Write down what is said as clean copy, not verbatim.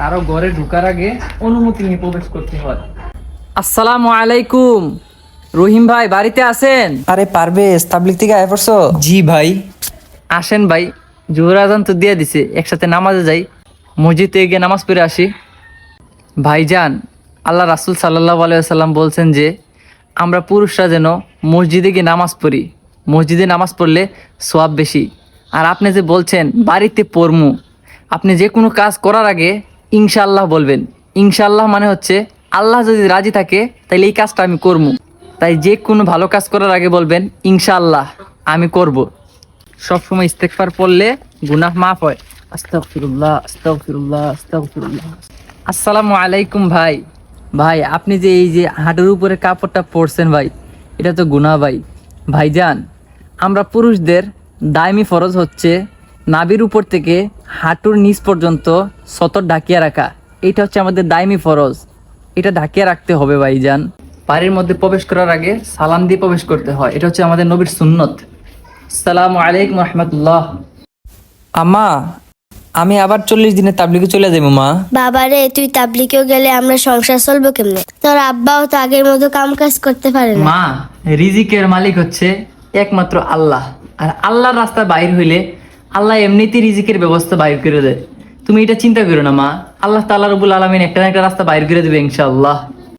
কারো ঘরে ঢোকার আগে অনুমতি নিয়ে প্রবেশ করতে হয়। আসসালামু আলাইকুম, রহিম ভাই বাড়িতে আছেন? আরে পারভেজ, তাবলিগ থেকে আয় পড়ছো? জি ভাই। আসেন ভাই, জোহর আজান তো দিয়ে দিছে, একসাথে নামাজে যাই, মসজিদে গিয়ে নামাজ পড়ে আসি। ভাইজান, আল্লাহ রাসূল সাল্লাল্লাহু আলাইহি ওয়াসাল্লাম বলছেন যে আমরা পুরুষরা যেন মসজিদে গিয়ে নামাজ পড়ি, মসজিদে নামাজ পড়লে সওয়াব বেশি। আর আপনি যে বলছেন বাড়িতে পড়মু, আপনি যে কোনো কাজ করার আগে ইনশাআল্লাহ বলবেন। ইনশাআল্লাহ মানে হচ্ছে আল্লাহ যদি রাজি থাকে তাহলে এই কাজটা আমি করবো। তাই যে কোনো ভালো কাজ করার আগে বলবেন ইনশাআল্লাহ আমি করব। সবসময় ইস্তেগফার পড়লে গুনাহ মাফ হয়। আস্তাগফিরুল্লাহ, আস্তাগফিরুল্লাহ, আস্তাগফিরুল্লাহ। আসসালামু আলাইকুম ভাই। ভাই আপনি যে এই যে হাঁটুর উপরে কাপড়টা পরছেন ভাই, এটা তো গুনাহ ভাই। ভাইজান, আমরা পুরুষদের দায়মি ফরজ হচ্ছে নাভির উপর থেকে হাঁটুর নিচ পর্যন্ত সতর ঢাকিয়ে রাখা। এটা হচ্ছে আমাদের দায়মি ফরজ, এটা ঢাকিয়ে রাখতে হবে ভাইজান। বাড়ির মধ্যে প্রবেশ করার আগে সালাম দিয়ে প্রবেশ করতে হয়, এটা হচ্ছে আমাদের নবীর সুন্নত। আসসালামু আলাইকুম রহমতুল্লাহ। আম্মা, আমি আবার 40 দিনে তাবলিগে চলে যাবো মা। বাবারে, তুই তাবলিগেও গেলে আমরা সংসার চলবো কেমনে? তোর আব্বাও তো আগের মতো কাম কাজ করতে পারে না। মা, রিজিকের মালিক হচ্ছে একমাত্র আল্লাহ, আর আল্লাহর রাস্তা বাইর হইলে আল্লাহ এমনিতেই রিজিকের ব্যবস্থা বাইর করে দেয়। তুমি এটা চিন্তা করো না মা, আল্লাহ তাআলা রব্বুল আলামিন একটা না একটা রাস্তা বাইর করে দেবে ইনশাআল্লাহ।